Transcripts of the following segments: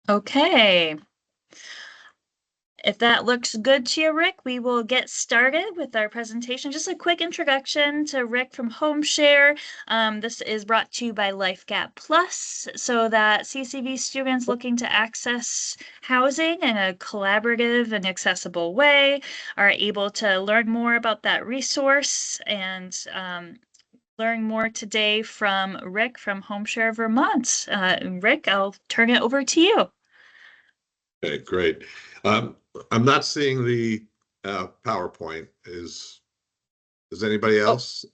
Okay. If that looks good to you, Rick, we will get started with our presentation. Just a quick introduction to Rick from HomeShare. This is brought to you by LifeGap Plus, so that CCV students looking to access housing in a collaborative and accessible way are able to learn more about that resource and learn more today from Rick from HomeShare Vermont. Rick, I'll turn it over to you. Okay, great. I'm not seeing the PowerPoint. Is anybody else?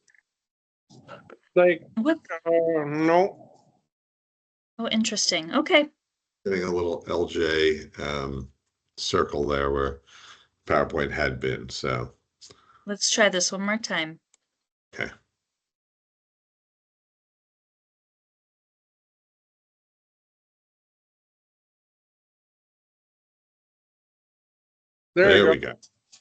What? No. Oh, interesting. Okay. Getting a little LJ circle there where PowerPoint had been. So, Let's try this one more time. okay. There we go.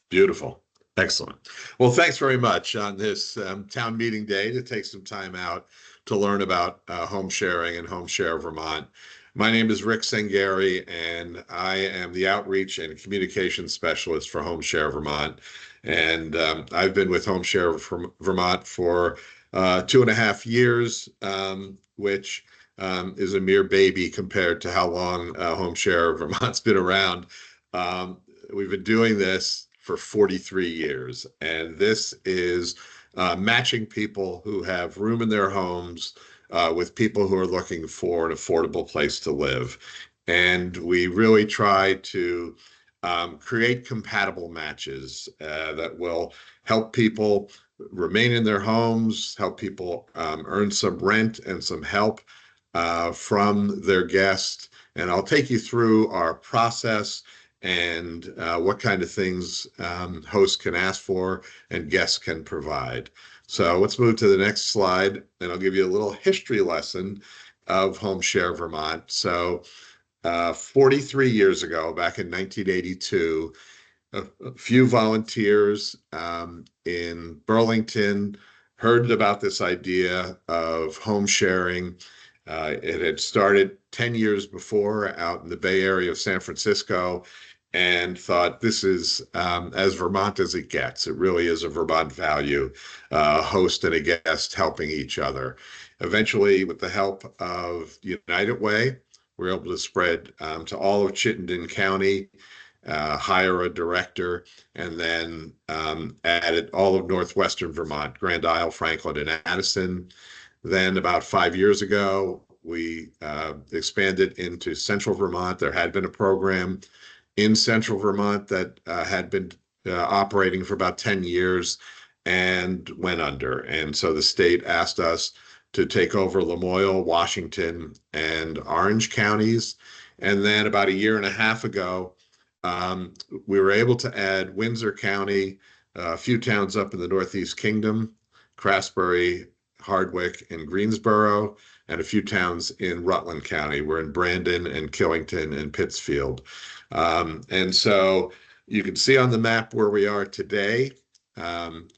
Beautiful. Excellent. Well, thanks very much on this town meeting day to take some time out to learn about home sharing and HomeShare Vermont. My name is Rick Sengari, and I am the outreach and communications specialist for HomeShare Vermont. And I've been with HomeShare Vermont for 2.5 years, which is a mere baby compared to how long HomeShare Vermont's been around. We've been doing this for 43 years, and this is matching people who have room in their homes with people who are looking for an affordable place to live. And we really try to create compatible matches that will help people remain in their homes, help people earn some rent and some help from their guests. And I'll take you through our process and what kind of things hosts can ask for and guests can provide. So let's move to the next slide, and I'll give you a little history lesson of HomeShare Vermont. So 43 years ago, back in 1982, a few volunteers in Burlington heard about this idea of home sharing. It had started 10 years before out in the Bay Area of San Francisco, and thought this is as Vermont as it gets. It really is a Vermont value, host and a guest helping each other. Eventually, with the help of United Way, we were able to spread to all of Chittenden County, hire a director, and then added all of northwestern Vermont, Grand Isle, Franklin, and Addison. Then about 5 years ago, we expanded into central Vermont. There had been a program in central Vermont that had been operating for about 10 years and went under. And so the state asked us to take over Lamoille, Washington, and Orange counties. And then about a year and a half ago, we were able to add Windsor County, a few towns up in the Northeast Kingdom, Craftsbury, Hardwick, and Greensboro, and a few towns in Rutland County. We're in Brandon and Killington and Pittsfield. And so you can see on the map where we are today.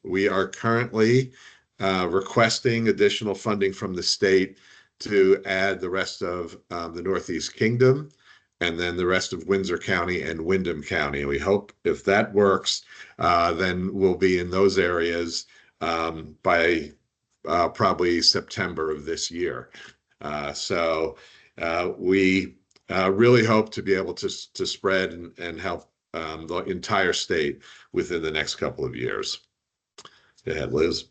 We are currently requesting additional funding from the state to add the rest of the Northeast Kingdom and then the rest of Windsor County and Windham County. We hope if that works, then we'll be in those areas by probably September of this year. So we really hope to be able to spread and help the entire state within the next couple of years. Go ahead, Liz.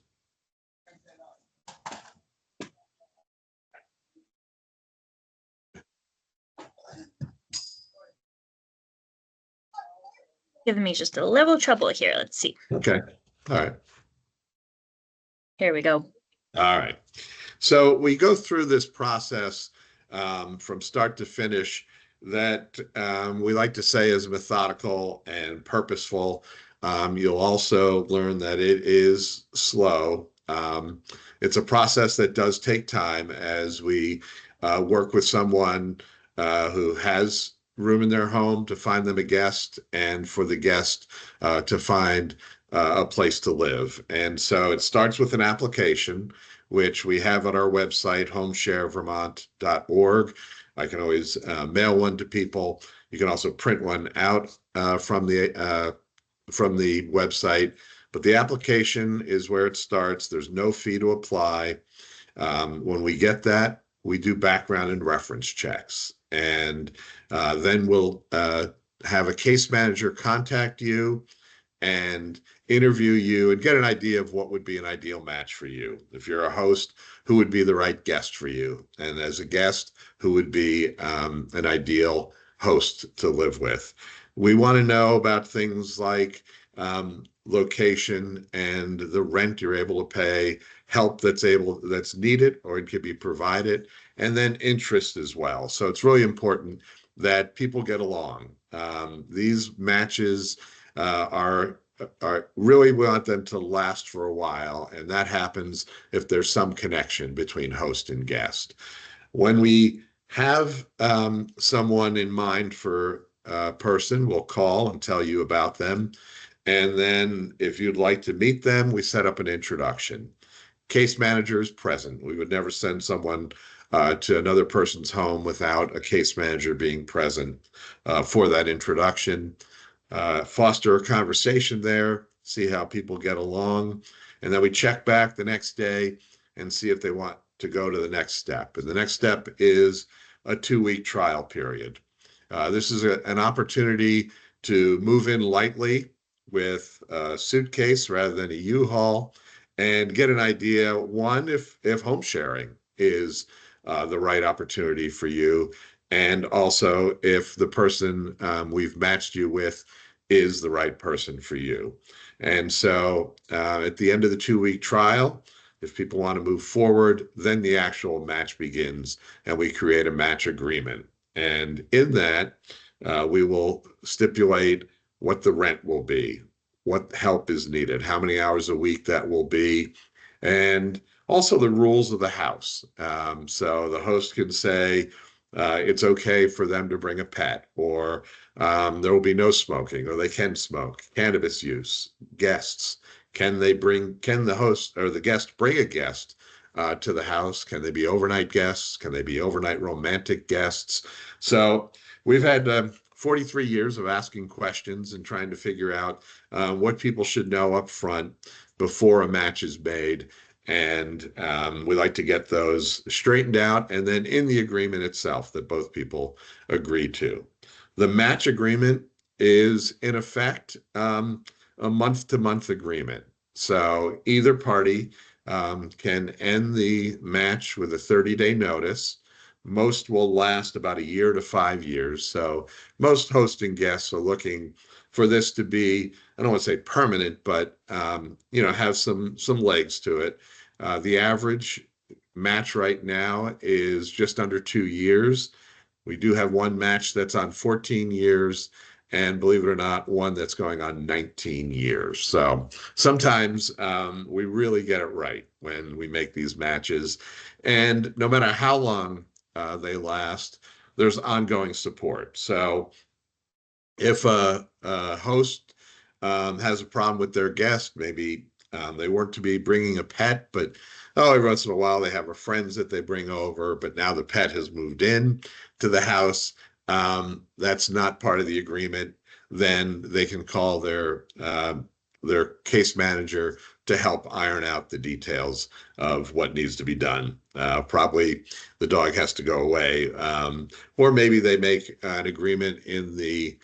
Giving me just a little trouble here. Let's see. Okay. All right. Here we go. All right. So we go through this process from start to finish that we like to say is methodical and purposeful. You'll also learn that it is slow. It's a process that does take time as we work with someone who has room in their home to find them a guest and for the guest to find a place to live. And so it starts with an application, which we have on our website, homesharevermont.org. I can always mail one to people. You can also print one out from the website. But the application is where it starts. There's no fee to apply. When we get that, we do background and reference checks. And then we'll have a case manager contact you and interview you and get an idea of what would be an ideal match for you. If you're a host, who would be the right guest for you? And as a guest, who would be an ideal host to live with? We want to know about things like location and the rent you're able to pay, help that's needed or it could be provided, and then interest as well. So it's really important that people get along. These matches are really want them to last for a while, and that happens if there's some connection between host and guest. When we have someone in mind for a person, we'll call and tell you about them. And then if you'd like to meet them, we set up an introduction. Case manager is present. We would never send someone to another person's home without a case manager being present for that introduction. Foster a conversation there, see how people get along, and then we check back the next day and see if they want to go to the next step. And the next step is a 2-week trial period. This is an opportunity to move in lightly with a suitcase rather than a U-Haul and get an idea, one, if home sharing is the right opportunity for you, and also if the person we've matched you with is the right person for you. And so at the end of the 2-week trial, if people want to move forward, then the actual match begins and we create a match agreement. And in that, we will stipulate what the rent will be, what help is needed, how many hours a week that will be, and also the rules of the house. So the host can say it's okay for them to bring a pet, or there will be no smoking, or they can smoke, cannabis use, guests. Can the host or the guest bring a guest to the house? Can they be overnight guests? Can they be overnight romantic guests? So we've had 43 years of asking questions and trying to figure out what people should know up front before a match is made. And we like to get those straightened out and then in the agreement itself that both people agree to. The match agreement is, in effect, a month-to-month agreement. So either party can end the match with a 30-day notice. Most will last about a year to 5 years. So most hosting guests are looking for this to be, I don't want to say permanent, but have some legs to it. The average match right now is just under 2 years. We do have one match that's on 14 years, and believe it or not, one that's going on 19 years. So sometimes we really get it right when we make these matches. And no matter how long they last, there's ongoing support. So if a host has a problem with their guest, maybe they weren't to be bringing a pet, but every once in a while they have a friends that they bring over, but now the pet has moved in to the house. That's not part of the agreement. Then they can call their case manager to help iron out the details of what needs to be done. Probably the dog has to go away, or maybe they make an agreement they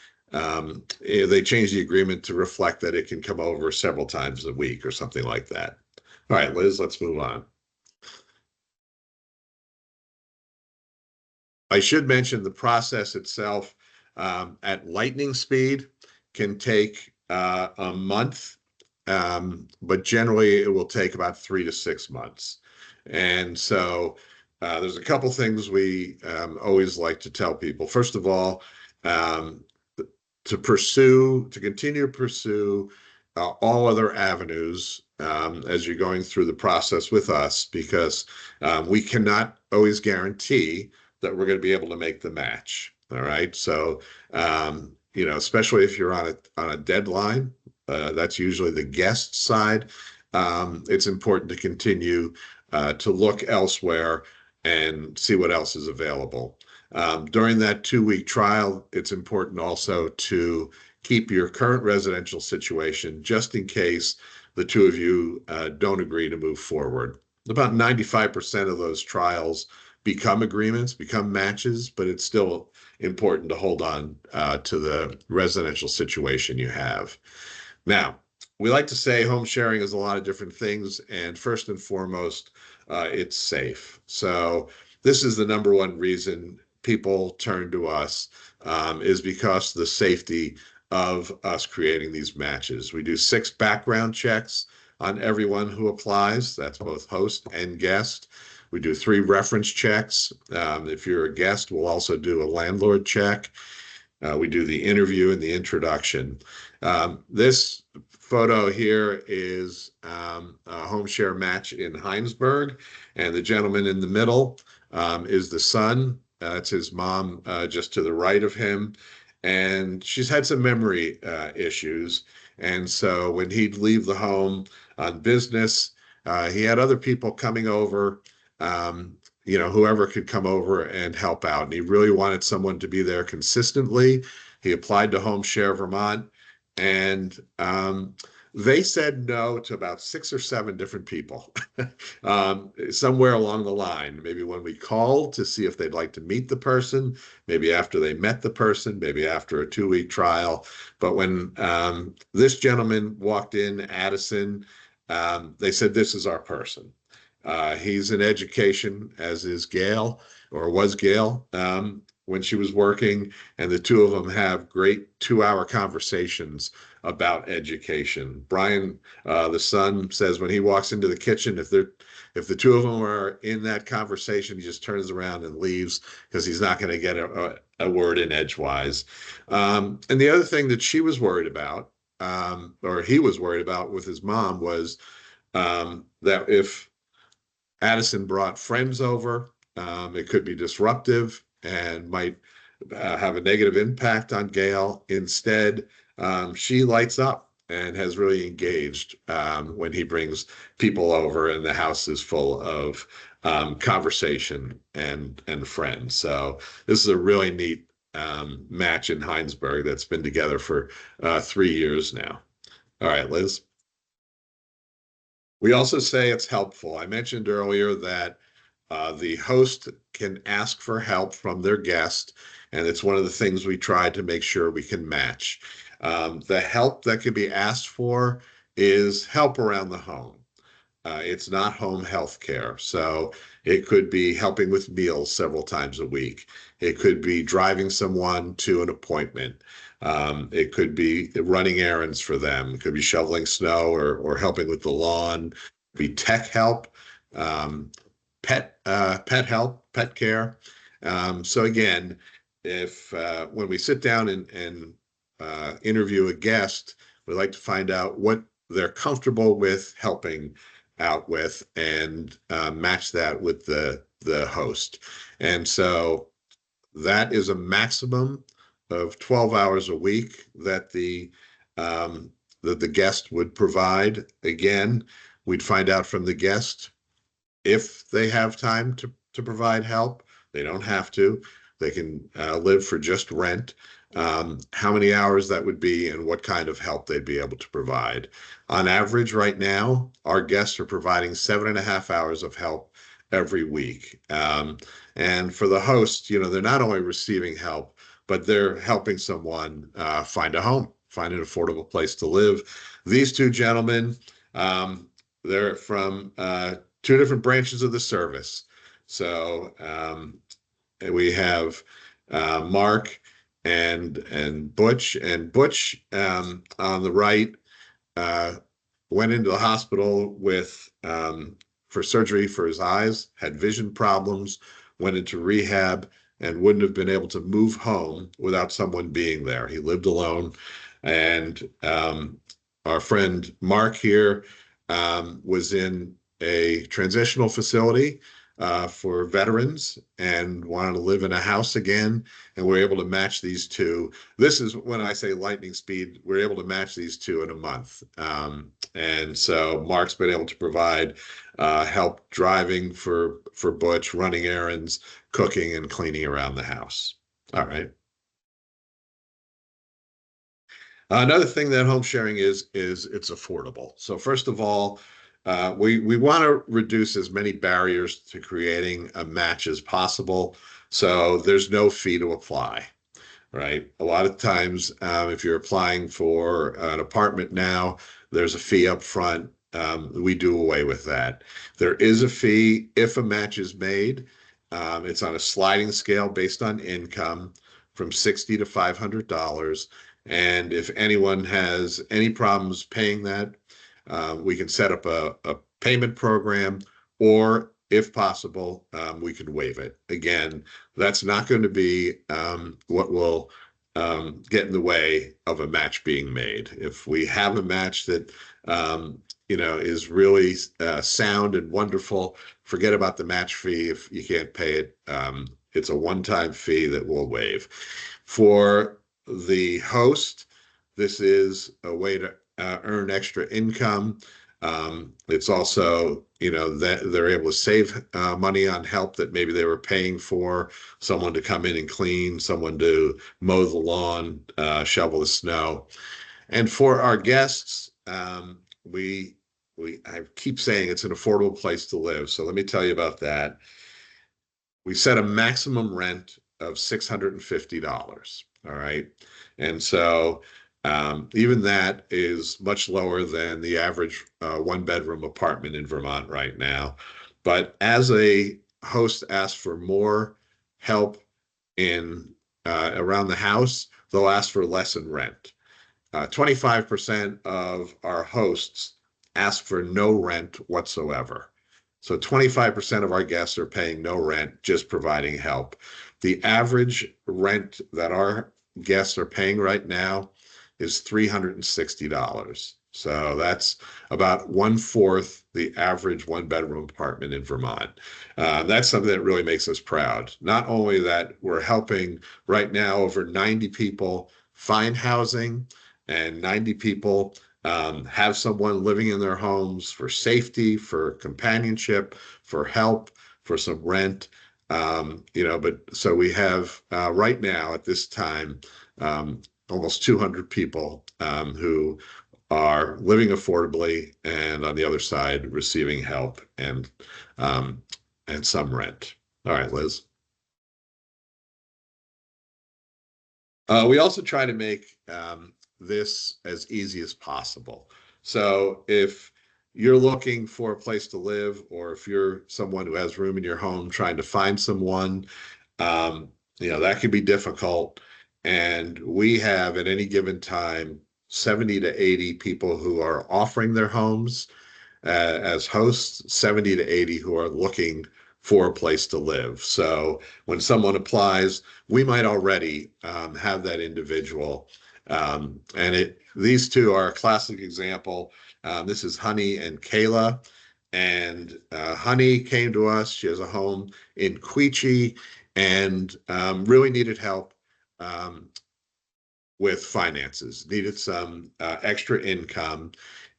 change the agreement to reflect that it can come over several times a week or something like that. All right, Liz, let's move on. I should mention the process itself at lightning speed can take a month, but generally it will take about 3 to 6 months. And so there's a couple things we always like to tell people. First of all, to continue to pursue all other avenues as you're going through the process with us, because we cannot always guarantee that we're going to be able to make the match. All right. So, especially if you're on a deadline, that's usually the guest side. It's important to continue to look elsewhere and see what else is available. During that 2-week trial, it's important also to keep your current residential situation just in case the two of you don't agree to move forward. About 95% of those trials become agreements, become matches, but it's still important to hold on to the residential situation you have. Now, we like to say home sharing is a lot of different things, and first and foremost, it's safe. So this is the number one reason people turn to us is because the safety of us creating these matches. We do 6 background checks on everyone who applies. That's both host and guest. We do 3 reference checks. If you're a guest, we'll also do a landlord check. We do the interview and the introduction. This photo here is a home share match in Heinsberg, and the gentleman in the middle is the son. It's his mom just to the right of him, and she's had some memory issues. And so when he'd leave the home on business, he had other people coming over. Um, whoever could come over and help out. And he really wanted someone to be there consistently. He applied to HomeShare Vermont, and they said no to about 6 or 7 different people somewhere along the line. Maybe when we called to see if they'd like to meet the person, maybe after they met the person, maybe after a 2-week trial. But when this gentleman walked in, Addison, they said, "This is our person." He's in education, as is Gail, or was Gail, when she was working, and the two of them have great 2-hour conversations about education. Brian, the son, says when he walks into the kitchen, if the two of them are in that conversation, he just turns around and leaves because he's not going to get a word in edgewise. And the other thing that she was worried about, or he was worried about with his mom, was that if Addison brought friends over. It could be disruptive and might have a negative impact on Gail. Instead, she lights up and has really engaged when he brings people over, and the house is full of conversation and friends. So this is a really neat match in Heinsberg that's been together for 3 years now. All right, Liz. We also say it's helpful. I mentioned earlier that the host can ask for help from their guest, and it's one of the things we try to make sure we can match. The help that can be asked for is help around the home. It's not home health care. So it could be helping with meals several times a week. It could be driving someone to an appointment. It could be running errands for them. It could be shoveling snow or helping with the lawn. It could be tech help, pet help, pet care. So again, if when we sit down and interview a guest, we like to find out what they're comfortable with helping out with, and match that with the host. And so that is a maximum of 12 hours a week that the guest would provide. Again, we'd find out from the guest if they have time to provide help. They don't have to. They can live for just rent. How many hours that would be and what kind of help they'd be able to provide. On average, right now, our guests are providing 7.5 hours of help every week. And for the host, they're not only receiving help, but they're helping someone find a home, find an affordable place to live. These two gentlemen, they're from 2 different branches of the service. So we have Mark and Butch. And Butch on the right went into the hospital with for surgery for his eyes, had vision problems, went into rehab, and wouldn't have been able to move home without someone being there. He lived alone. And our friend Mark here was in a transitional facility for veterans and wanted to live in a house again, and we're able to match these two. This is when I say lightning speed, we're able to match these two in a month. And so Mark's been able to provide help driving for Butch, running errands, cooking, and cleaning around the house. All right. Another thing that home sharing is it's affordable. So first of all, we want to reduce as many barriers to creating a match as possible. So there's no fee to apply, right? A lot of times, if you're applying for an apartment now, there's a fee up front. We do away with that. There is a fee if a match is made. It's on a sliding scale based on income from $60 to $500. And if anyone has any problems paying that, we can set up a payment program, or if possible, we can waive it. Again, that's not going to be what will get in the way of a match being made. If we have a match that is really sound and wonderful, forget about the match fee. If you can't pay it, it's a one-time fee that we'll waive. For the host, this is a way to earn extra income. It's also, that they're able to save money on help that maybe they were paying for, someone to come in and clean, someone to mow the lawn, shovel the snow. And for our guests, I keep saying it's an affordable place to live. So let me tell you about that. We set a maximum rent of $650. All right. And so even that is much lower than the average one-bedroom apartment in Vermont right now. But as a host asks for more help in around the house, they'll ask for less in rent. 25% of our hosts ask for no rent whatsoever. So 25% of our guests are paying no rent, just providing help. The average rent that our guests are paying right now is $360. So that's about one-fourth the average one-bedroom apartment in Vermont. That's something that really makes us proud. Not only that we're helping right now over 90 people find housing, and 90 people have someone living in their homes for safety, for companionship, for help, for some rent. But so we have right now at this time almost 200 people who are living affordably, and on the other side receiving help and some rent. All right, Liz. We also try to make this as easy as possible. So if you're looking for a place to live, or if you're someone who has room in your home trying to find someone, that can be difficult. And we have at any given time 70 to 80 people who are offering their homes as hosts, 70 to 80 who are looking for a place to live. So when someone applies, we might already have that individual. And these two are a classic example. This is Honey and Kayla. And Honey came to us. She has a home in Queechee and really needed help with finances, needed some extra income.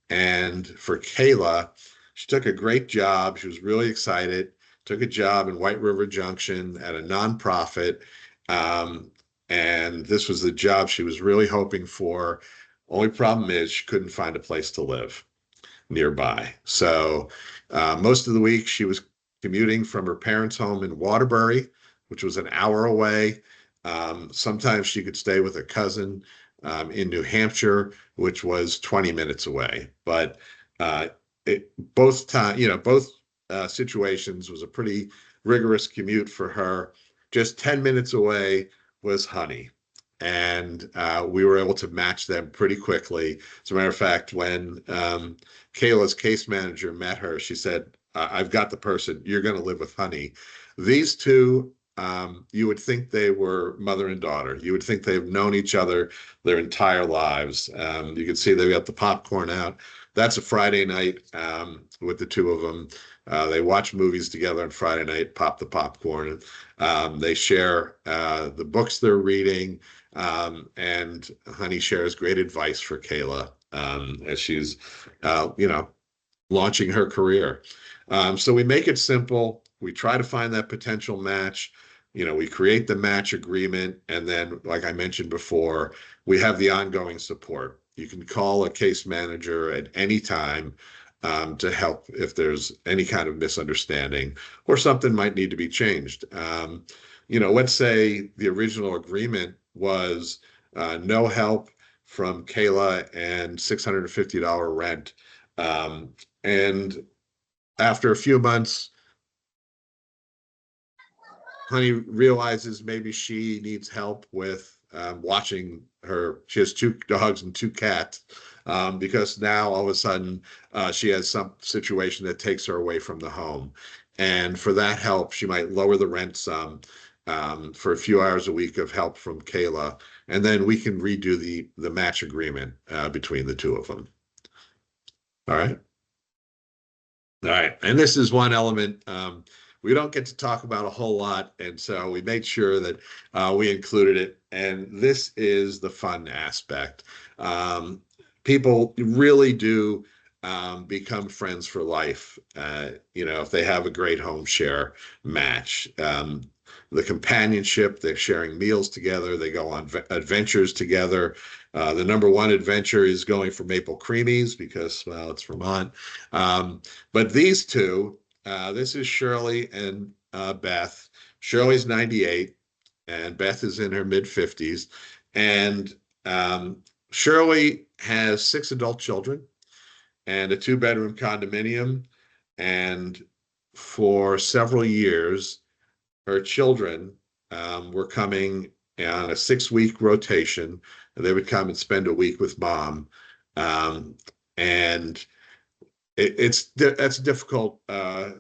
And for Kayla, she took a great job. She was really excited. Took a job in White River Junction at a nonprofit. And this was the job she was really hoping for. Only problem is she couldn't find a place to live nearby. So most of the week she was commuting from her parents' home in Waterbury, which was an hour away. Sometimes she could stay with a cousin in New Hampshire, which was 20 minutes away. But both situations was a pretty rigorous commute for her. Just 10 minutes away was Honey. And we were able to match them pretty quickly. As a matter of fact, when Kayla's case manager met her, she said, I've got the person, you're going to live with Honey. These two, you would think they were mother and daughter. You would think they've known each other their entire lives. You can see they've got the popcorn out. That's a Friday night with the two of them. They watch movies together on Friday night, pop the popcorn. They share the books they're reading, and Honey shares great advice for Kayla as she's, launching her career. So we make it simple. We try to find that potential match. We create the match agreement, and then, like I mentioned before, we have the ongoing support. You can call a case manager at any time to help if there's any kind of misunderstanding or something might need to be changed. Let's say the original agreement was no help from Kayla and $650 rent. And after a few months, Honey realizes maybe she needs help with watching her. She has two dogs and two cats because now all of a sudden she has some situation that takes her away from the home. And for that help, she might lower the rent some for a few hours a week of help from Kayla. And then we can redo the match agreement between the two of them. All right. All right. And this is one element we don't get to talk about a whole lot. And so we made sure that we included it. And this is the fun aspect. People really do become friends for life, if they have a great home share match. The companionship, they're sharing meals together, they go on adventures together. The number one adventure is going for maple creamies because, well, it's Vermont. But these two, this is Shirley and Beth. Shirley's 98 and Beth is in her mid 50s. And Shirley has 6 adult children and a 2-bedroom condominium. And for several years, her children were coming on a 6-week rotation. And they would come and spend a week with mom. And that's a difficult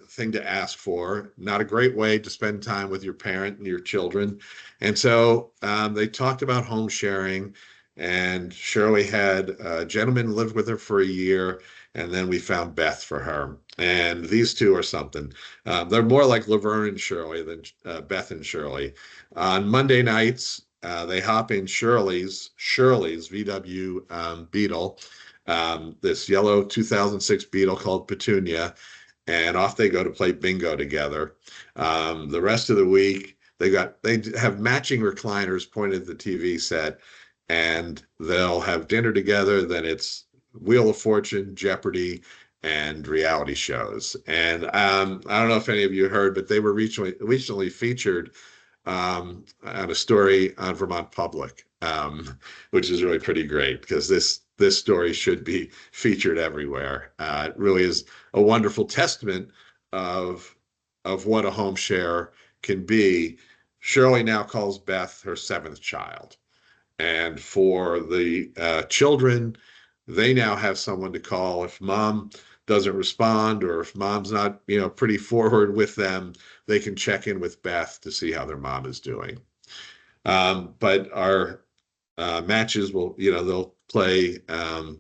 thing to ask for. Not a great way to spend time with your parent and your children. And so they talked about home sharing, and Shirley had a gentleman live with her for a year, and then we found Beth for her. And these two are something. They're more like Laverne and Shirley than Beth and Shirley. On Monday nights, they hop in Shirley's VW Beetle, this yellow 2006 Beetle called Petunia, and off they go to play bingo together. The rest of the week, they have matching recliners pointed at the TV set, and they'll have dinner together. Then it's Wheel of Fortune, Jeopardy, and reality shows. And I don't know if any of you heard, but they were recently featured on a story on Vermont Public, which is really pretty great because this story should be featured everywhere. It really is a wonderful testament of what a home share can be. Shirley now calls Beth her 7th child, and for the children, they now have someone to call if mom doesn't respond or if mom's not pretty forward with them. They can check in with Beth to see how their mom is doing. But our matches they'll play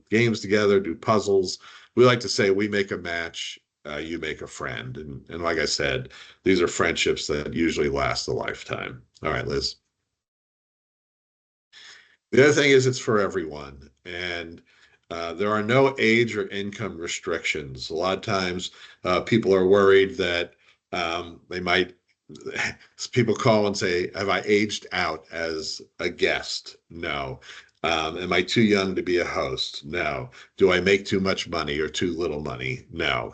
games together, do puzzles. We like to say we make a match, you make a friend. And like I said, these are friendships that usually last a lifetime. All right, Liz. The other thing is it's for everyone. And there are no age or income restrictions. A lot of times people are worried that they might, people call and say, have I aged out as a guest? No. Am I too young to be a host? No. Do I make too much money or too little money? No.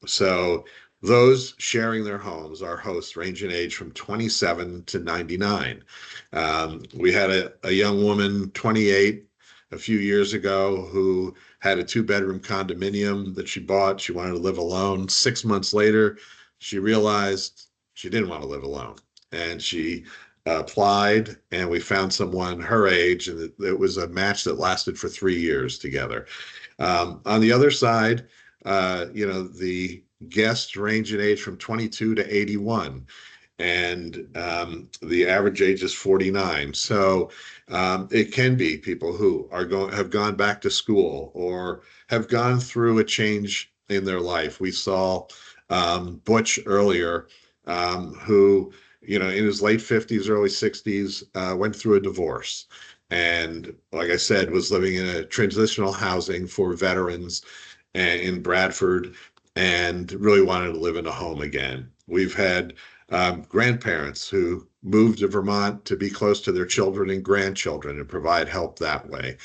So those sharing their homes, our hosts range in age from 27 to 99. We had a young woman, 28, a few years ago who had a 2-bedroom condominium that she bought. She wanted to live alone. 6 months later, she realized she didn't want to live alone. And she applied, and we found someone her age, and it was a match that lasted for 3 years together. On the other side, the guests range in age from 22 to 81, and the average age is 49. So it can be people who have gone back to school or have gone through a change in their life. We saw Butch earlier, who, in his late 50s, early 60s, went through a divorce. And like I said, was living in a transitional housing for veterans in Bradford and really wanted to live in a home again. We've had grandparents who moved to Vermont to be close to their children and grandchildren and provide help that way.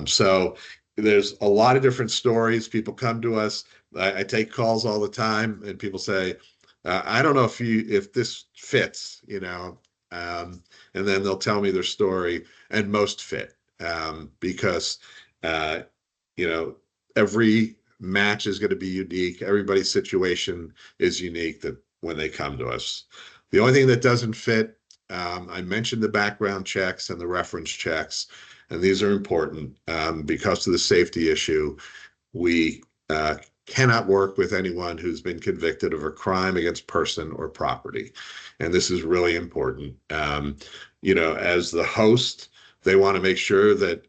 So there's a lot of different stories. People come to us. I take calls all the time, and people say, "I don't know if this fits," and then they'll tell me their story, and most fit because uh, you know every match is going to be unique. Everybody's situation is unique that when they come to us. The only thing that doesn't fit, I mentioned the background checks and the reference checks, and these are important because of the safety issue. We cannot work with anyone who's been convicted of a crime against person or property. And this is really important. As the host, they want to make sure that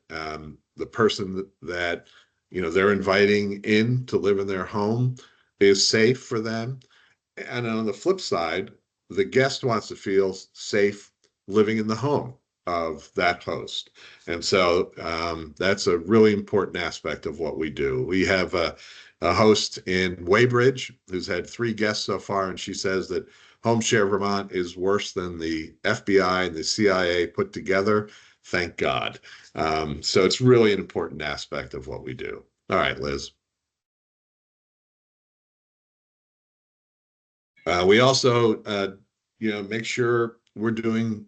the person that they're inviting in to live in their home is safe for them. And on the flip side, the guest wants to feel safe living in the home of that host. And so that's a really important aspect of what we do. We have a host in Weybridge who's had 3 guests so far, and she says that HomeShare Vermont is worse than the FBI and the CIA put together. Thank God. So it's really an important aspect of what we do. All right, Liz. We also, make sure we're doing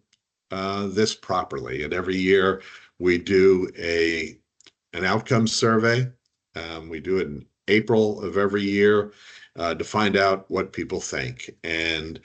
this properly. And every year we do an outcomes survey. We do it in April of every year to find out what people think. And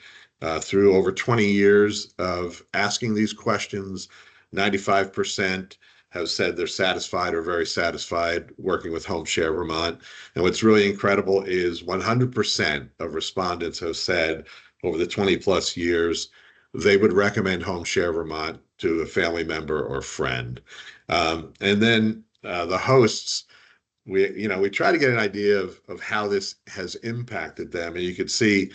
through over 20 years of asking these questions, 95% have said they're satisfied or very satisfied working with HomeShare Vermont. And what's really incredible is 100% of respondents have said over the 20 plus years they would recommend HomeShare Vermont to a family member or friend. And then the hosts, we try to get an idea of how this has impacted them, and you can see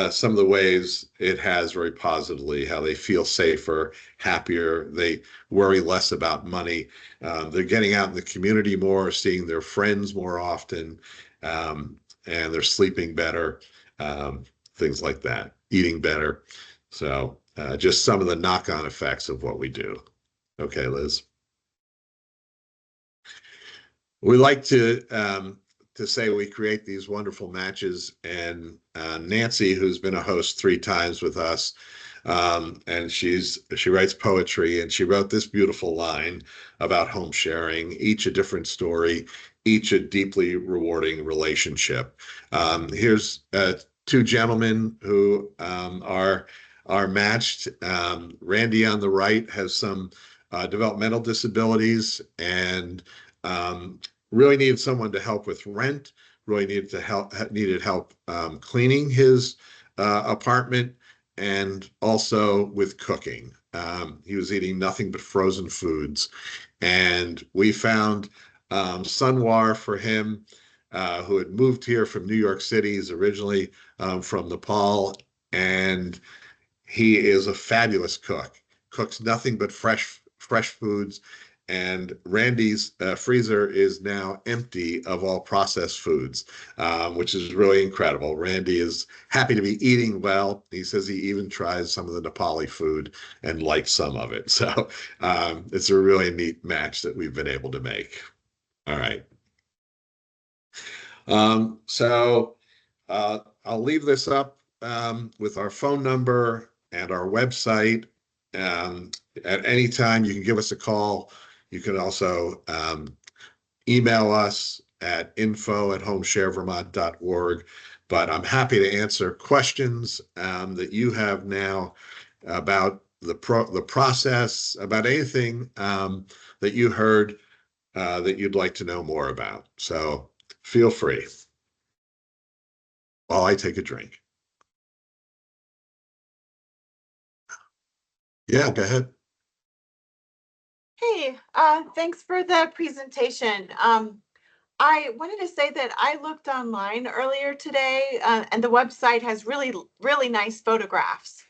some of the ways it has very positively, how they feel safer, happier, they worry less about money, they're getting out in the community more, seeing their friends more often, and they're sleeping better, things like that, eating better. So just some of the knock-on effects of what we do. Okay, Liz. We like to say we create these wonderful matches, and Nancy, who's been a host 3 times with us, and she writes poetry, and she wrote this beautiful line about home sharing, each a different story, each a deeply rewarding relationship. Here's 2 gentlemen who are matched. Randy on the right has some developmental disabilities and really needed someone to help with rent, really needed help cleaning his apartment, and also with cooking. He was eating nothing but frozen foods. And we found Sunwar for him, who had moved here from New York City. He's originally from Nepal, and he is a fabulous cook, cooks nothing but fresh foods. And Randy's freezer is now empty of all processed foods, which is really incredible. Randy is happy to be eating well. He says he even tries some of the Nepali food and likes some of it. So it's a really neat match that we've been able to make. All right. So I'll leave this up with our phone number and our website. Um, at any time, you can give us a call. You can also email us at info@homesharevermont.org. But I'm happy to answer questions that you have now about the process, about anything that you heard that you'd like to know more about. So feel free while I take a drink. Yeah, go ahead. Hey, thanks for the presentation. I wanted to say that I looked online earlier today, and the website has really nice photographs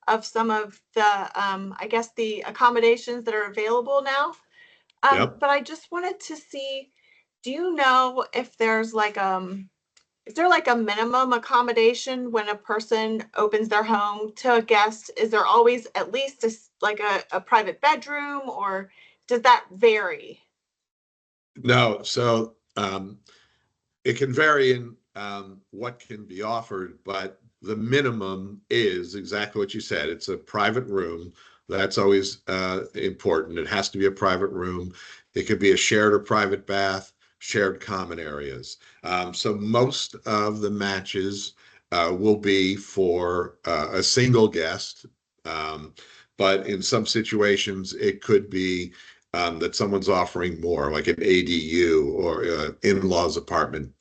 of some of the, I guess, the accommodations that are available now. Yep. But I just wanted to see, do you know if there's like, is there like a minimum accommodation when a person opens their home to a guest? Is there always at least like a private bedroom, or does that vary? No, so it can vary in what can be offered, but the minimum is exactly what you said. It's a private room. That's always important. It has to be a private room. It could be a shared or private bath, shared common areas. So most of the matches will be for a single guest. Um, but in some situations, it could be that someone's offering more, like an ADU or in-laws apartment,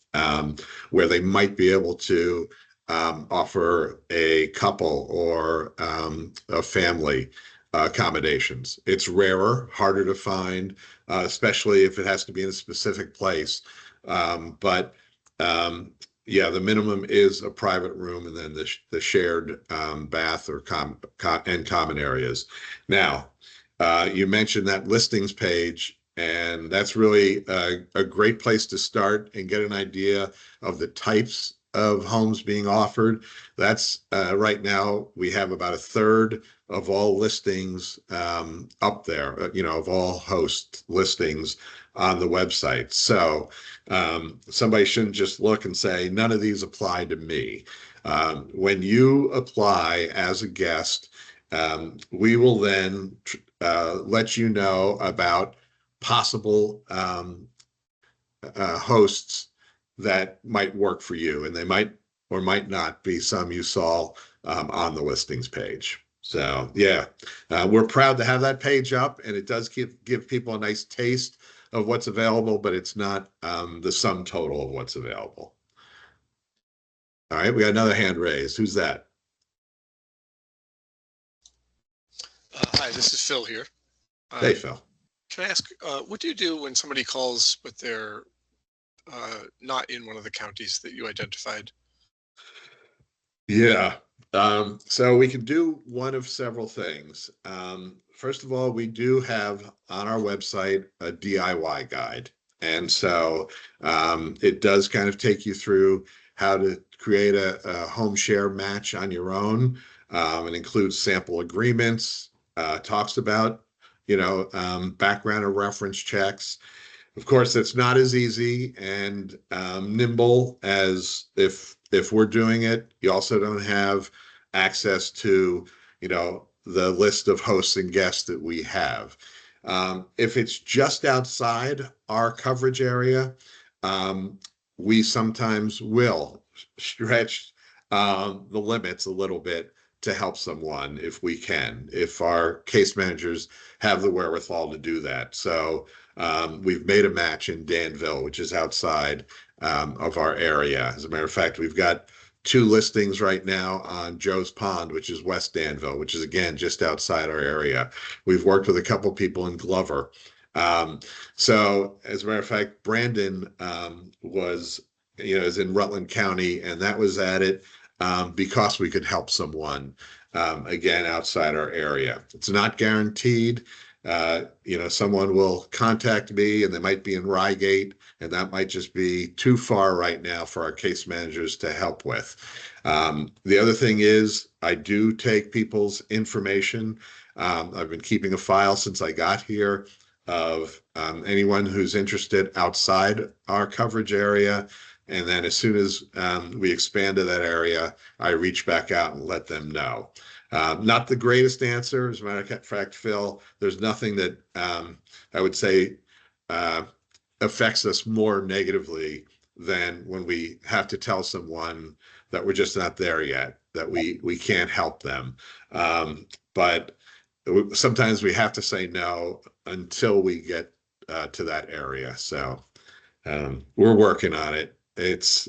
where they might be able to offer a couple or a family accommodations. It's rarer, harder to find, especially if it has to be in a specific place. But yeah, the minimum is a private room and then the shared bath or and common areas. Now, you mentioned that listings page, and that's really a great place to start and get an idea of the types of homes being offered. That's right now we have about a third of all listings up there, of all host listings on the website. So somebody shouldn't just look and say, none of these apply to me. When you apply as a guest, we will then let you know about possible hosts that might work for you, and they might or might not be some you saw on the listings page. So yeah, we're proud to have that page up, and it does give people a nice taste of what's available, but it's not the sum total of what's available. All right, we got another hand raised. Who's that? Hi, this is Phil here. Hey, Phil. Can I ask, what do you do when somebody calls but they're not in one of the counties that you identified? Yeah. So we can do one of several things. First of all, we do have on our website a DIY guide. And so it does kind of take you through how to create a home share match on your own. It includes sample agreements, talks about, background or reference checks. Of course, it's not as easy and nimble as if we're doing it. You also don't have access to, the list of hosts and guests that we have. If it's just outside our coverage area, um, we sometimes will stretch the limits a little bit to help someone if we can, if our case managers have the wherewithal to do that. So we've made a match in Danville, which is outside of our area. As a matter of fact, we've got two listings right now on Joe's Pond, which is West Danville, which is again just outside our area. We've worked with a couple people in Glover. Um, so, as a matter of fact, Brandon is in Rutland County, and that was at it because we could help someone again outside our area. It's not guaranteed. Someone will contact me and they might be in Rygate, and that might just be too far right now for our case managers to help with. The other thing is, I do take people's information. I've been keeping a file since I got here of anyone who's interested outside our coverage area. And then as soon as we expand to that area, I reach back out and let them know. Not the greatest answer. As a matter of fact, Phil, there's nothing that I would say affects us more negatively than when we have to tell someone that we're just not there yet, that we can't help them. But sometimes we have to say no until we get to that area. So we're working on it. It's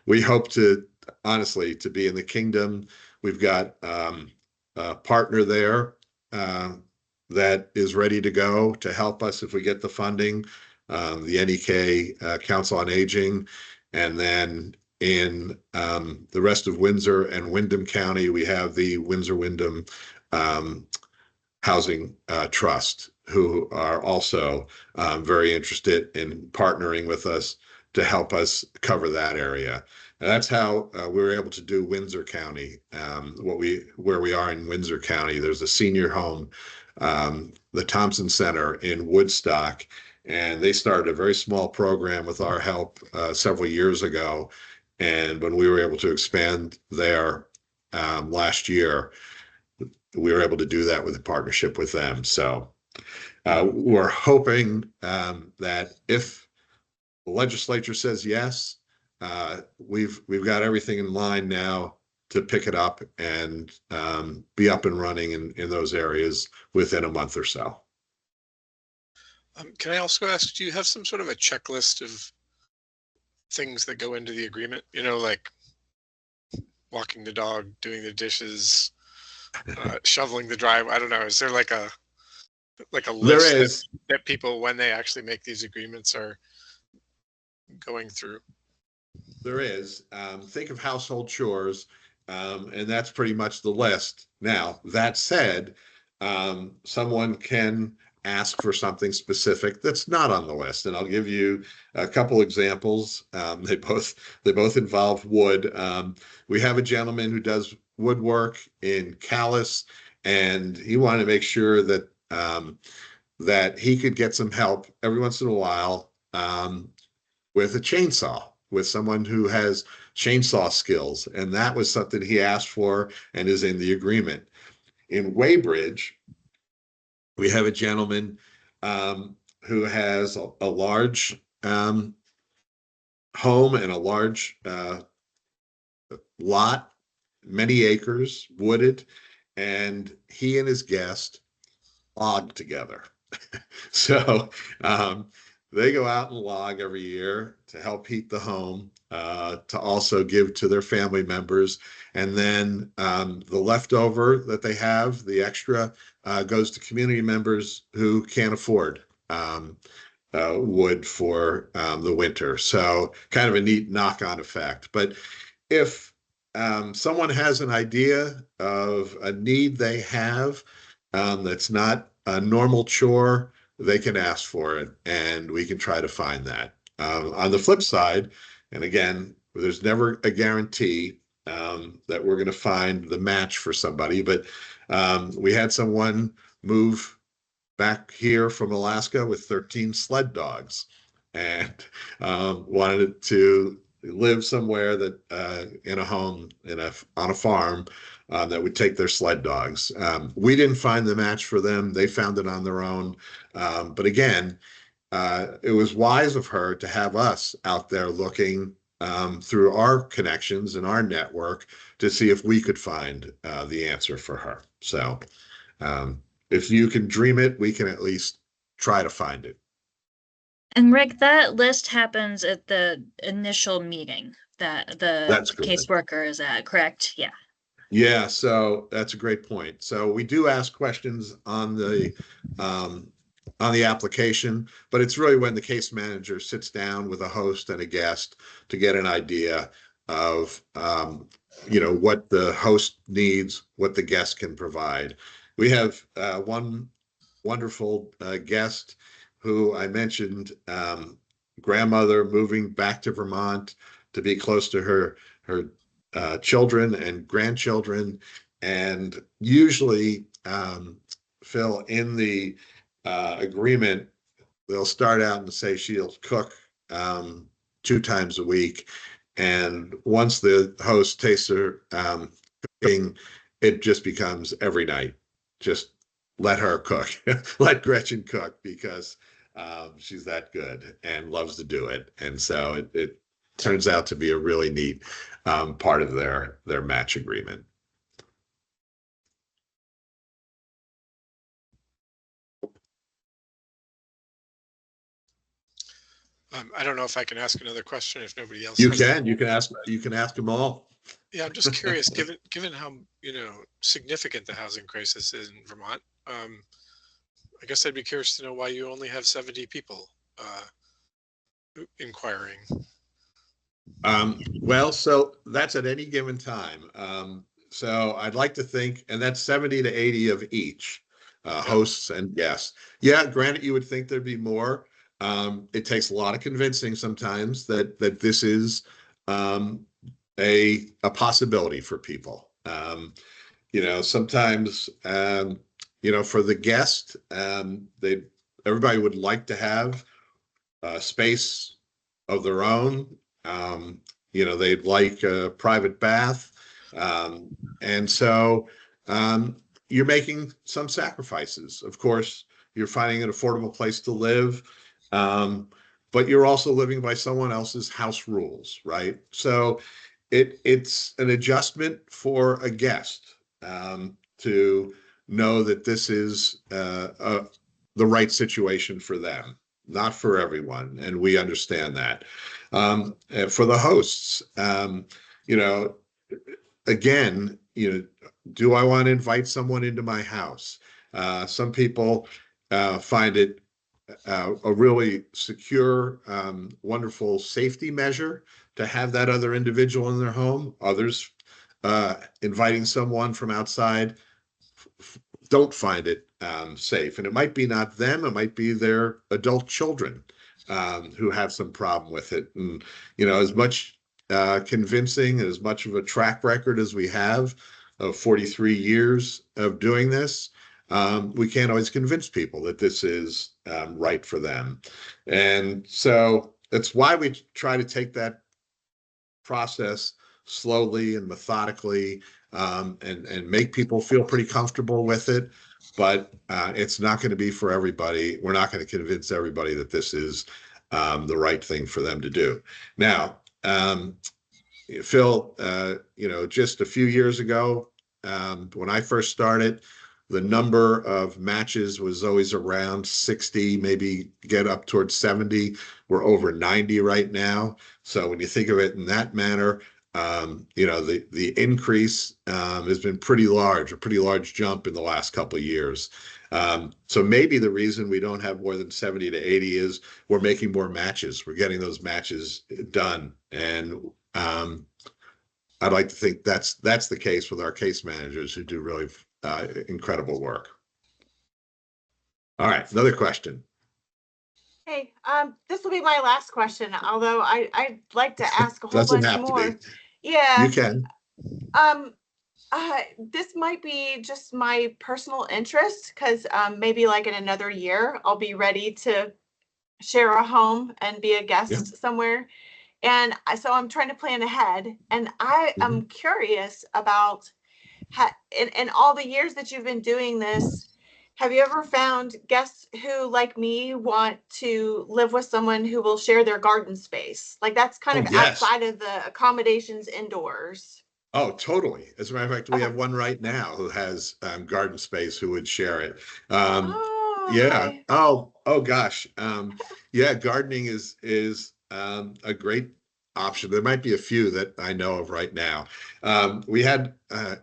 we hope to honestly to be in the kingdom. We've got a partner there that is ready to go to help us if we get the funding the NEK Council on Aging, and then in the rest of Windsor and Windham County, we have the Windsor-Windham Housing Trust, who are also very interested in partnering with us to help us cover that area. And that's how we were able to do Windsor County. Where we are in Windsor County, there's a senior home, the Thompson Center in Woodstock, and they started a very small program with our help several years ago. And when we were able to expand there last year, we were able to do that with a partnership with them. So we're hoping that if the legislature says yes, we've got everything in line now to pick it up and be up and running in those areas within a month or so. Can I also ask, do you have some sort of a checklist of things that go into the agreement? You know, like walking the dog, doing the dishes, shoveling the driveway. I don't know. Is there like a There list is. that people, when they actually make these agreements, are going through? There is. Think of household chores, and that's pretty much the list. Now, that said, someone can ask for something specific that's not on the list, and I'll give you a couple examples. They both involve wood. We have a gentleman who does woodwork in Calais, and he wanted to make sure that that he could get some help every once in a while with a chainsaw, with someone who has chainsaw skills. And that was something he asked for and is in the agreement. In Weybridge, we have a gentleman who has a large home and a large lot, many acres, wooded, and he and his guest log together. So they go out and log every year to help heat the home, to also give to their family members. And then the leftover that they have, the extra, goes to community members who can't afford wood for the winter. So kind of a neat knock-on effect. But if someone has an idea of a need they have that's not a normal chore, they can ask for it, and we can try to find that. On the flip side, and again, there's never a guarantee that we're going to find the match for somebody, but we had someone move back here from Alaska with 13 sled dogs and wanted to live somewhere that in a home on a farm that would take their sled dogs. We didn't find the match for them. They found it on their own. But again, it was wise of her to have us out there looking through our connections and our network to see if we could find the answer for her. So if you can dream it, we can at least try to find it. And Rick, that list happens at the initial meeting that the That's correct. caseworker is at, correct? Yeah. Yeah, so that's a great point. So we do ask questions on the application, but it's really when the case manager sits down with a host and a guest to get an idea of what the host needs, what the guest can provide. We have one wonderful guest who I mentioned, grandmother moving back to Vermont to be close to her children and grandchildren. And usually, Phil, in the agreement, they'll start out and say she'll cook 2 times a week. And once the host tastes her cooking, it just becomes every night. Just let her cook, let Gretchen cook, because she's that good and loves to do it. And so it turns out to be a really neat part of their match agreement. I don't know if I can ask another question if nobody else. You has can ask them all. Yeah, I'm just curious, given how significant the housing crisis is in Vermont. I guess I'd be curious to know why you only have 70 people inquiring? Well, so that's at any given time. So I'd like to think, and that's 70 to 80 of each, hosts and guests. Yeah, granted, you would think there'd be more. It takes a lot of convincing sometimes that this is um, a possibility for people. Sometimes for the guest, they everybody would like to have space of their own. Um, they'd like a private bath. Um, and so um, you're making some sacrifices. Of course, you're finding an affordable place to live, but you're also living by someone else's house rules, right? So it's an adjustment for a guest to know that this is the right situation for them, not for everyone, and we understand that. For the hosts, you know, again, do I want to invite someone into my house? Some people find it a really secure, wonderful safety measure to have that other individual in their home. Others, inviting someone from outside, don't find it safe. And it might be not them, it might be their adult children who have some problem with it. And, as much convincing, as much of a track record as we have of 43 years of doing this, we can't always convince people that this is right for them. And so that's why we try to take that process slowly and methodically, and make people feel pretty comfortable with it. But it's not going to be for everybody. We're not going to convince everybody that this is the right thing for them to do. Now, Phil, just a few years ago, when I first started, the number of matches was always around 60, maybe get up towards 70. We're over 90 right now. So when you think of it in that manner, the increase has been pretty large, a pretty large jump in the last couple of years. So maybe the reason we don't have more than 70 to 80 is we're making more matches. We're getting those matches done. And I'd like to think that's the case with our case managers who do really incredible work. All right, another question. Hey, this will be my last question, although I'd like to ask a whole Doesn't bunch have to be. more. Yeah. You can. Um, this might be just my personal interest because maybe like in another year, I'll be ready to share a home and be a Yeah. guest somewhere. And so I'm trying to plan ahead. And I am curious about in all the years that you've been doing this, have you ever found guests who, like me, want to live with someone who will share their garden space? Like that's kind Oh, of yes. outside of the accommodations indoors. Oh, totally. As a matter of fact, we Okay. have one right now who has garden space who would share it. Um, Oh, yeah. okay. Oh gosh. Yeah, gardening is a great option. There might be a few that I know of right now. We had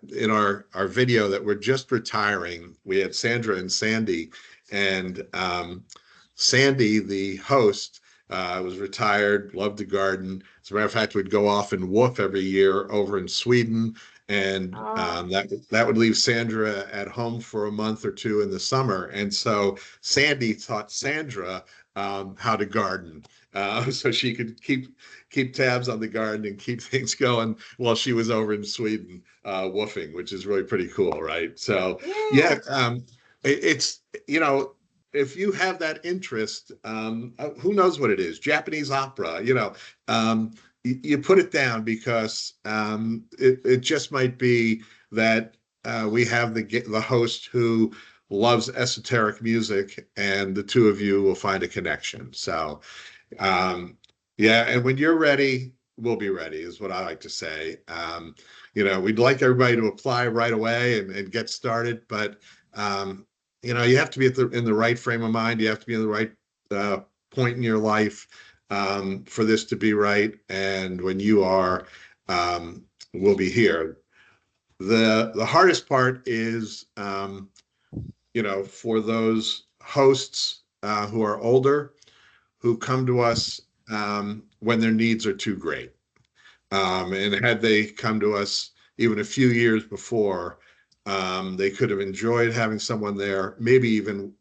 in our video that we're just retiring, we had Sandra and Sandy, and Sandy, the host, was retired, loved to garden. As a matter of fact, we'd go off and woof every year over in Sweden, and Oh, that would leave Sandra at home for a month or two in the summer. And so Sandy taught Sandra how to garden, so she could keep tabs on the garden and keep things going while she was over in Sweden woofing, which is really pretty cool, right? So yeah, yeah. it's if you have that interest, who knows what it is? Japanese opera, you put it down because it just might be that we have the host who loves esoteric music, and the two of you will find a connection. So yeah, and when you're ready, we'll be ready, is what I like to say. We'd like everybody to apply right away and get started, but you have to be in the right frame of mind. You have to be in the right point in your life for this to be right. And when you are, we'll be here. The hardest part is, for those hosts who are older, who come to us when their needs are too great. And had they come to us even a few years before, they could have enjoyed having someone there, maybe even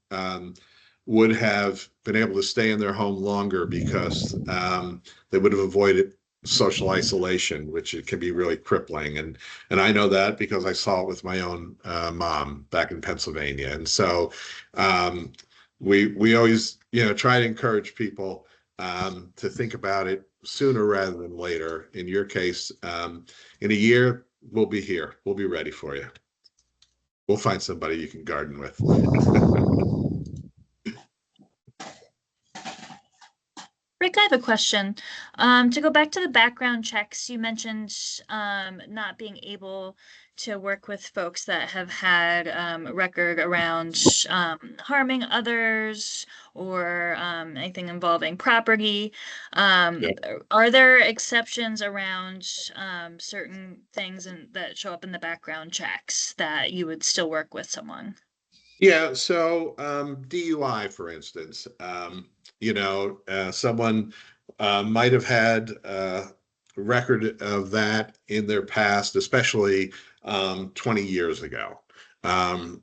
would have been able to stay in their home longer because they would have avoided social isolation, which it can be really crippling. And I know that because I saw it with my own mom back in Pennsylvania. And so we always, try to encourage people to think about it sooner rather than later. In your case, in a year, we'll be here. We'll be ready for you. We'll find somebody you can garden with. Rick, I have a question. To go back to the background checks, you mentioned not being able to work with folks that have had a record around harming others or anything involving property. Yeah. Are there exceptions around certain things that show up in the background checks that you would still work with someone? Yeah, so DUI, for instance, someone might have had a record of that in their past, especially 20 years ago. There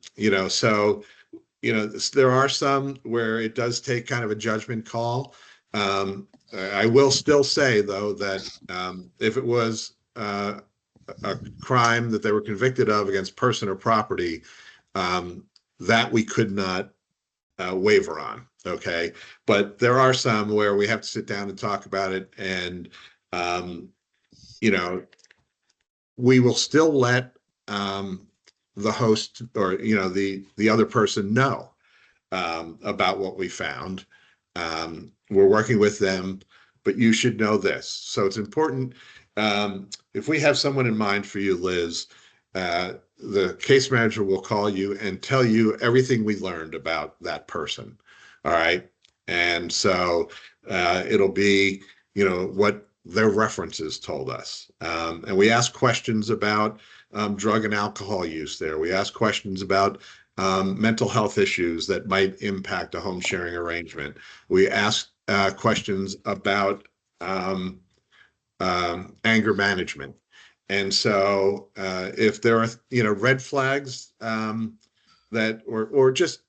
are some where it does take kind of a judgment call. I will still say, though, that if it was a crime that they were convicted of against person or property, um, that we could not waver on. Okay. But there are some where we have to sit down and talk about it. And, um, you know, we will still let the host or, the other person know about what we found. We're working with them, but you should know this. So it's important. If we have someone in mind for you, Liz, the case manager will call you and tell you everything we learned about that person. All right. And so it'll be, what their references told us. And we ask questions about drug and alcohol use there. We ask questions about mental health issues that might impact a home sharing arrangement. We ask questions about anger management. And so if there are, red flags that, or just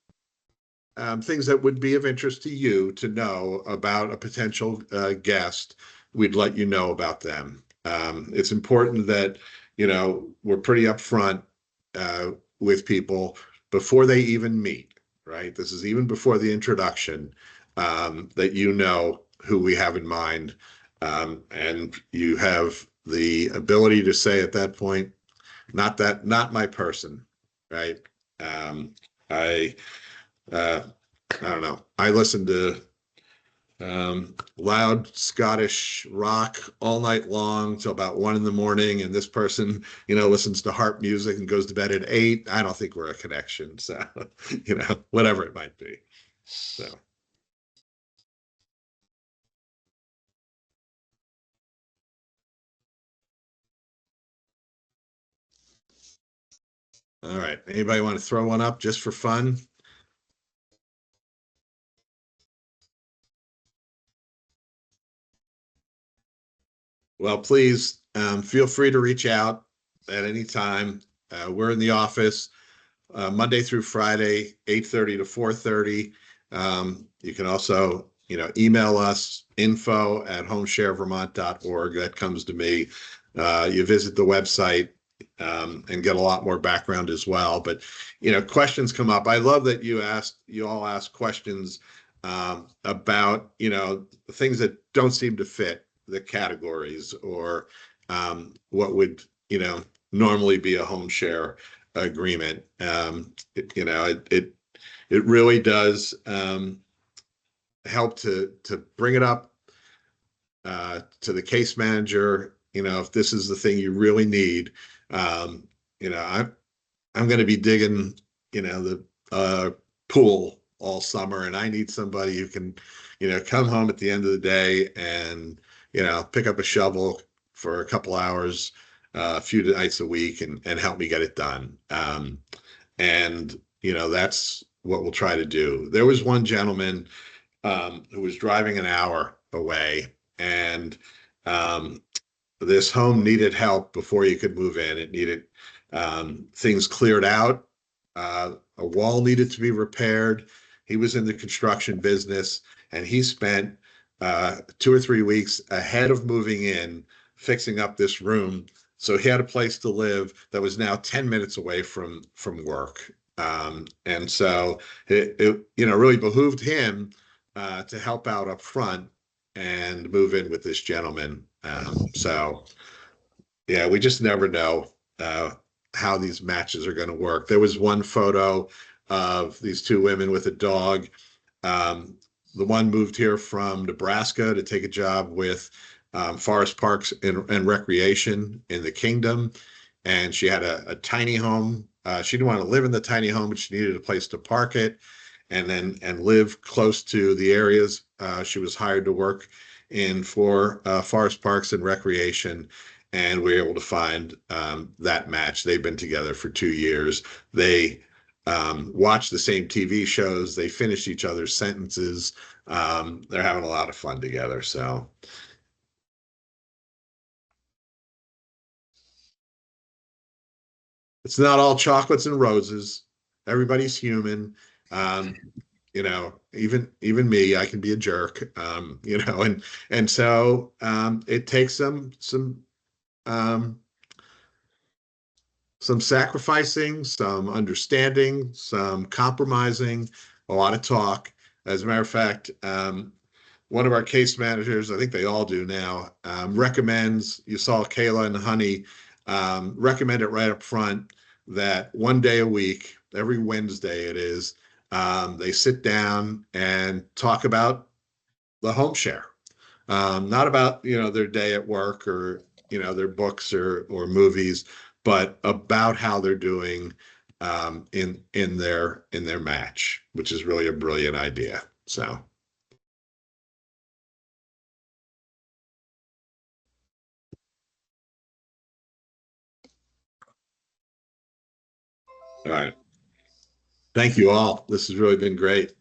things that would be of interest to you to know about a potential guest, we'd let you know about them. It's important that, we're pretty upfront with people before they even meet, right? This is even before the introduction, that you know who we have in mind. And you have the ability to say at that point, not my person, right? I, uh, I don't know. I listen to loud Scottish rock all night long till about 1 a.m, and this person, listens to harp music and goes to bed at 8. I don't think we're a connection. So, whatever it might be. So, all right. Anybody want to throw one up just for fun? Well, please feel free to reach out at any time. We're in the office Monday through Friday, 8:30 to 4:30. You can also, email us info@homesharevermont.org. That comes to me. You visit the website and get a lot more background as well. But, questions come up. I love that you all ask questions about, things that don't seem to fit the categories or what would, normally be a home share agreement. It really does help to bring it up to the case manager. If this is the thing you really need, um, I'm going to be digging, the pool all summer, and I need somebody who can, come home at the end of the day and, pick up a shovel for a couple hours, a few nights a week, and help me get it done. And that's what we'll try to do. There was one gentleman who was driving an hour away, and this home needed help before you could move in. It needed things cleared out. A wall needed to be repaired. He was in the construction business, and he spent 2 or 3 weeks ahead of moving in fixing up this room. So he had a place to live that was now 10 minutes away from work. And so it really behooved him to help out up front and move in with this gentleman. So yeah, we just never know how these matches are going to work. There was one photo of these two women with a dog. The one moved here from Nebraska to take a job with Forest Parks and Recreation in the Kingdom. And she had a tiny home. She didn't want to live in the tiny home, but she needed a place to park it and live close to the areas she was hired to work in for Forest Parks and Recreation. And we were able to find that match. They've been together for 2 years. They watch the same TV shows. They finish each other's sentences. They're having a lot of fun together. So it's not all chocolates and roses. Everybody's human. Even me, I can be a jerk. And so it takes some sacrificing, some understanding, some compromising, a lot of talk. As a matter of fact, one of our case managers, I think they all do now, recommends, you saw Kayla and Honey, recommend it right up front that one day a week, every Wednesday it is, they sit down and talk about the home share. Not about, their day at work or, their books or movies, but about how they're doing in their match, which is really a brilliant idea. So. All right. Thank you all. This has really been great.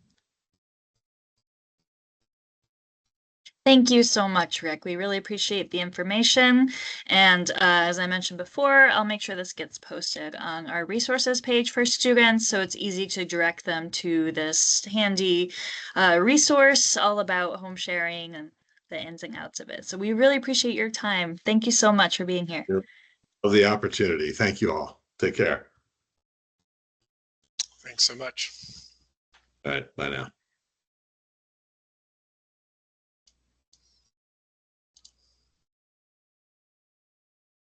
Thank you so much, Rick. We really appreciate the information. And as I mentioned before, I'll make sure this gets posted on our resources page for students, so it's easy to direct them to this handy resource all about home sharing and the ins and outs of it. So we really appreciate your time. Thank you so much for being here. Of the opportunity. Thank you all. Take care. Thanks so much. All right. Bye now.